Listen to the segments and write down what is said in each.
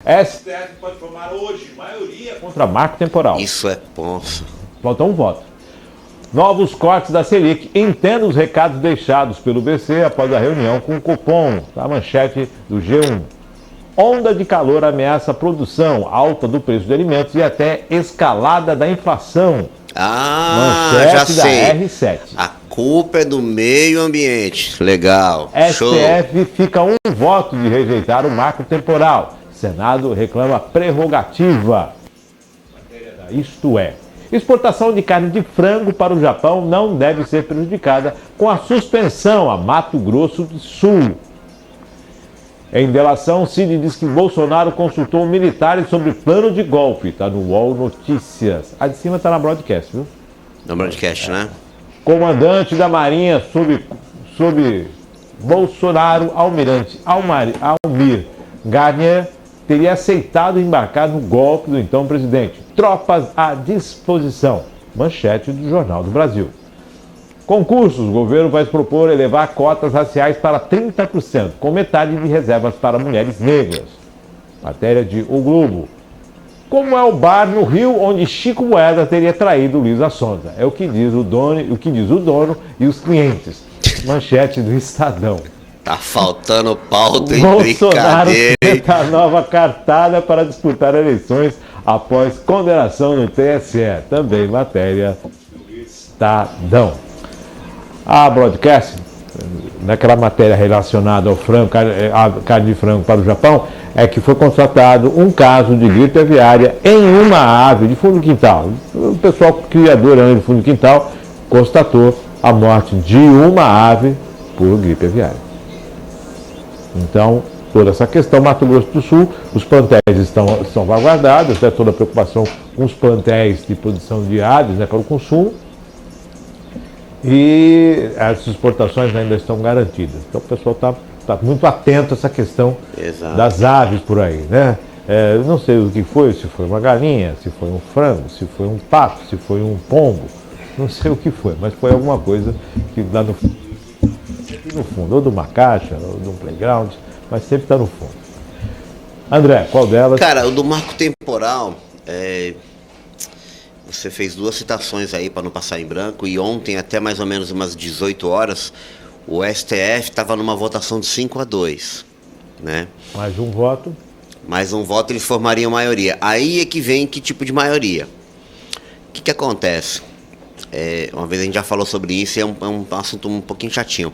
STF pode formar hoje maioria contra marco temporal. Isso é ponça. Falta um voto. Novos cortes da Selic. Entenda os recados deixados pelo BC após a reunião com o Copom. A manchete do G1. Onda de calor ameaça a produção, alta do preço de alimentos e até escalada da inflação. Manchete já sei. Da R7. A culpa é do meio ambiente. Legal. Show. STF fica um voto de rejeitar o marco temporal. Senado reclama prerrogativa. Isto é, exportação de carne de frango para o Japão não deve ser prejudicada com a suspensão a Mato Grosso do Sul. Em delação, Cid diz que Bolsonaro consultou militares sobre plano de golpe. Está no UOL Notícias. A de cima está na broadcast, viu? Na broadcast, né? Comandante da Marinha sob Bolsonaro, almirante Almir Garnier, teria aceitado embarcar no golpe do então presidente. Tropas à disposição. Manchete do Jornal do Brasil. Concursos. O governo vai propor elevar cotas raciais para 30%, com metade de reservas para mulheres negras. Matéria de O Globo. Como é o bar no Rio onde Chico Moeda teria traído Luísa Sonza? É o que diz o dono e os clientes. Manchete do Estadão. Tá faltando pauta em Bolsonaro brincadeira. tenta nova cartada para disputar eleições após condenação no TSE. Também matéria do Estadão. A broadcast, naquela matéria relacionada ao frango, a carne de frango para o Japão, é que foi constatado um caso de gripe aviária em uma ave de fundo do quintal. O pessoal criador de fundo do quintal constatou a morte de uma ave por gripe aviária. Então, toda essa questão, Mato Grosso do Sul, os plantéis estão salvaguardados, toda a preocupação com os plantéis de produção de aves, para o consumo, e as exportações ainda estão garantidas. Então, o pessoal está muito atento a essa questão das aves por aí, né? Não sei o que foi, se foi uma galinha, se foi um frango, se foi um pato, se foi um pombo, não sei o que foi, mas foi alguma coisa que lá no fundo, ou de uma caixa, ou de um playground, mas sempre está no fundo. André, qual delas? Cara, o do marco temporal, você fez duas citações aí para não passar em branco, e ontem, até mais ou menos umas 18 horas, o STF estava numa votação de 5-2, né? Mais um voto. Mais um voto, eles formariam maioria. Aí é que vem que tipo de maioria. O que acontece? Uma vez a gente já falou sobre isso, e é um assunto um pouquinho chatinho.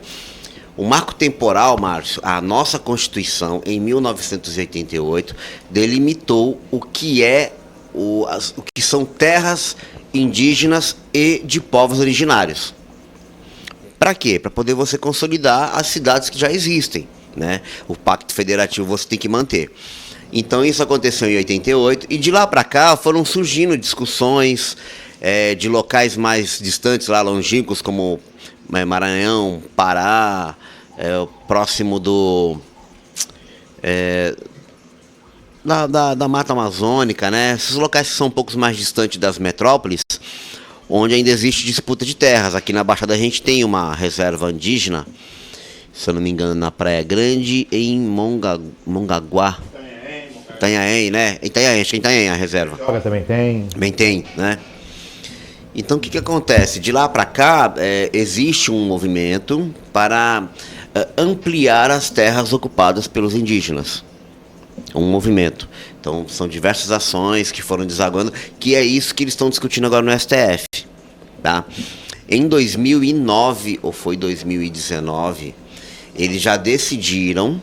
O marco temporal, Márcio, a nossa Constituição, em 1988, delimitou o que o que são terras indígenas e de povos originários. Para quê? Para poder você consolidar as cidades que já existem, né? O Pacto Federativo você tem que manter. Então isso aconteceu em 88, e de lá para cá foram surgindo discussões de locais mais distantes, lá longínquos, como Maranhão, Pará, próximo da Mata Amazônica, né? Esses locais que são um pouco mais distantes das metrópoles, onde ainda existe disputa de terras. Aqui na Baixada a gente tem uma reserva indígena, se eu não me engano, na Praia Grande, em Mongaguá. Itanhaém, né? Itanhaém, acho que é Itanhaém a reserva. Também tem. Também tem, né? Então, o que acontece? De lá para cá, existe um movimento para ampliar as terras ocupadas pelos indígenas. Um movimento. Então, são diversas ações que foram desaguando, que é isso que eles estão discutindo agora no STF. Tá? Em 2009, ou foi 2019, eles já decidiram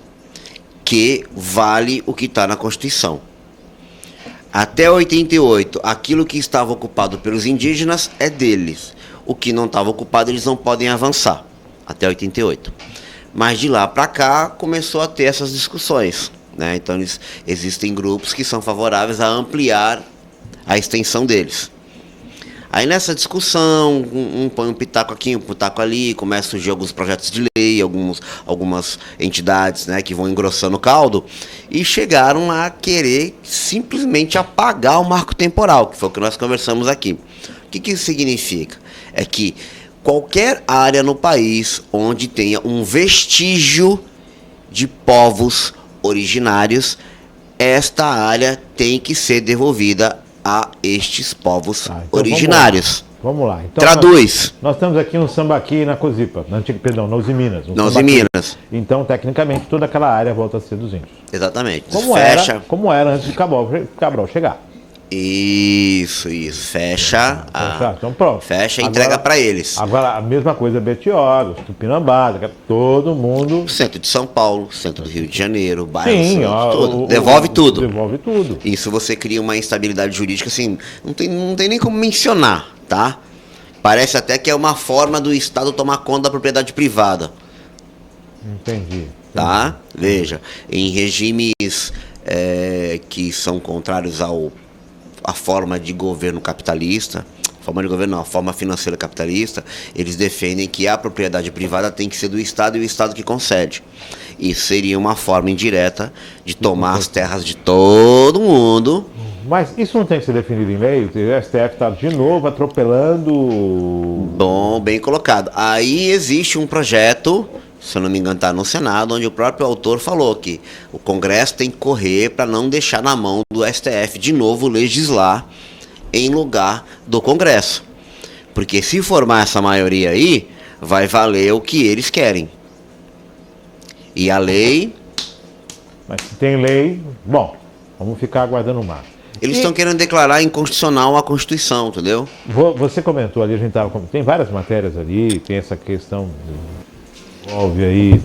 que vale o que está na Constituição. Até 88, aquilo que estava ocupado pelos indígenas é deles. O que não estava ocupado, eles não podem avançar. Até 88. Mas de lá para cá, começou a ter essas discussões, né? Então, existem grupos que são favoráveis a ampliar a extensão deles. Aí nessa discussão, um põe um pitaco aqui, um pitaco ali, começam a surgir alguns projetos de lei, algumas entidades, né, que vão engrossando o caldo, e chegaram a querer simplesmente apagar o marco temporal, que foi o que nós conversamos aqui. O que isso significa? É que qualquer área no país onde tenha um vestígio de povos originários esta área tem que ser devolvida a estes povos Então originários. Vamos lá. Então, Traduz. Nós temos aqui um sambaqui na Cozipa, na Usiminas. Na Usiminas. Então, tecnicamente, toda aquela área volta a ser dos índios. Exatamente. Como era antes de Cabral chegar. Isso. Fecha. Então, pronto. Fecha e entrega para eles. Agora, a mesma coisa, Betioga, Tupinambá, todo mundo. Centro de São Paulo, centro do Rio de Janeiro, bairro, Sim, tudo. Devolve tudo. Devolve tudo. Isso você cria uma instabilidade jurídica, assim, não tem nem como mencionar, tá? Parece até que é uma forma do Estado tomar conta da propriedade privada. Entendi. Tá? Veja, em regimes que são contrários à forma de governo capitalista, a forma financeira capitalista, eles defendem que a propriedade privada tem que ser do Estado e o Estado que concede. Isso seria uma forma indireta de tomar as terras de todo mundo. Mas isso não tem que ser definido em lei? O STF está de novo atropelando. Bom, bem colocado. Aí existe um projeto, se eu não me engano está no Senado, onde o próprio autor falou que o Congresso tem que correr para não deixar na mão do STF de novo legislar em lugar do Congresso. Porque se formar essa maioria aí, vai valer o que eles querem. E a lei... Mas se tem lei, bom, vamos ficar aguardando o mar. Eles estão querendo declarar inconstitucional a Constituição, entendeu? Você comentou ali, tem várias matérias ali, tem essa questão, envolve aí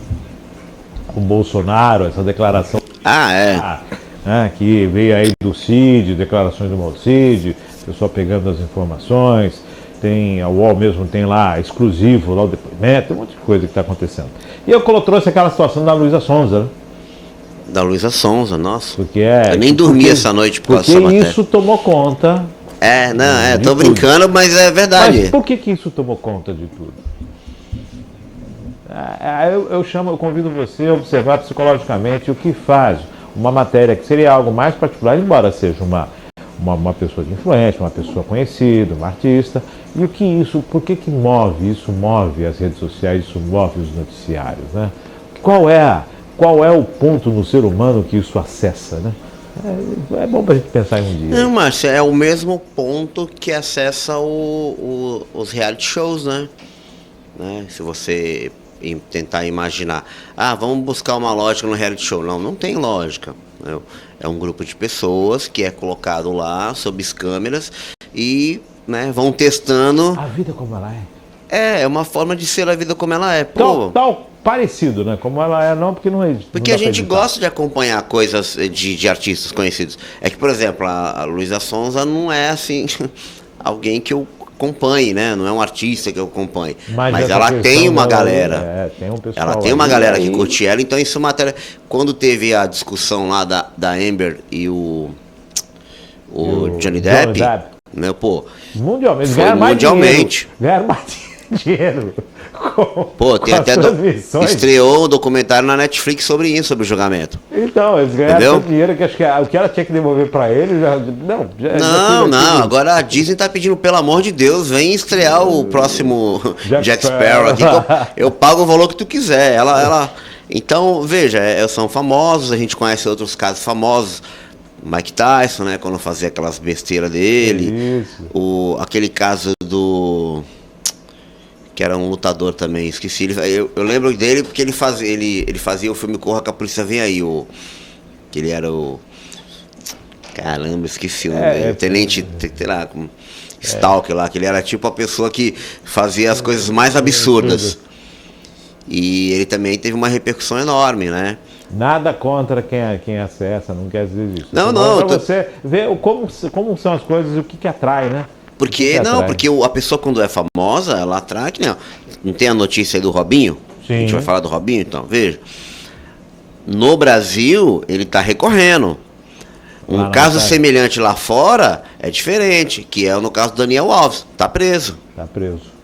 o Bolsonaro, essa declaração que veio aí do CID, declarações do Cid, pessoal pegando as informações, tem a UOL mesmo, tem lá exclusivo, lá o depoimento, tem um monte de coisa que está acontecendo. E eu trouxe aquela situação da Luísa Sonza, né? Da Luísa Sonza, nossa. Porque eu nem dormi essa noite por causa dessa matéria. Porque isso tomou conta. Tô brincando, mas é verdade. Mas por que isso tomou conta de tudo? Eu convido você a observar psicologicamente o que faz uma matéria que seria algo mais particular, embora seja uma pessoa de influência, uma pessoa conhecida, uma artista, e por que move as redes sociais, isso move os noticiários, né? Qual é o ponto no ser humano que isso acessa, né? É bom para a gente pensar em um dia. Não, Márcio, é o mesmo ponto que acessa os reality shows, né? Se você tentar imaginar, vamos buscar uma lógica no reality show. Não tem lógica. É um grupo de pessoas que é colocado lá sob as câmeras e vão testando. A vida como ela é. É uma forma de ser a vida como ela é. Tal parecido, né? Como ela é, não, porque não é. Porque a gente gosta de acompanhar coisas de artistas conhecidos. É que, por exemplo, a Luísa Sonza não é assim alguém que eu acompanhe, né? Não é um artista que eu acompanhe. Mas ela tem uma galera. Tem um pessoal. Ela tem uma galera que curte ela, então isso é matéria. Quando teve a discussão lá da Amber e o Johnny Depp, né? Mundialmente. Ganharam mais dinheiro. Tem até estreou um documentário na Netflix sobre isso, sobre o julgamento. Então, eles ganharam dinheiro que acho que o que ela tinha que devolver para ele não. Agora a Disney tá pedindo, pelo amor de Deus, vem estrear o próximo Jack Sparrow aqui, eu pago o valor que tu quiser. Então, veja, são famosos, a gente conhece outros casos famosos. Mike Tyson, né, quando fazia aquelas besteiras dele. Aquele caso que era um lutador também, esqueci. Eu lembro dele porque ele fazia o filme Corra que a Polícia Vem Aí, que ele era o... Caramba, esqueci o nome. Tenente, sei lá, Stalker lá, que ele era tipo a pessoa que fazia as coisas mais absurdas. E ele também teve uma repercussão enorme, né? Nada contra quem acessa, não quer dizer isso. Não. Pra você ver como são as coisas e o que atrai, né? Porque a pessoa quando é famosa, ela atrai, não tem a notícia aí do Robinho? Sim. A gente vai falar do Robinho, então, veja. No Brasil, ele está recorrendo. Um caso semelhante lá fora é diferente, que é no caso do Daniel Alves, está preso. Está preso.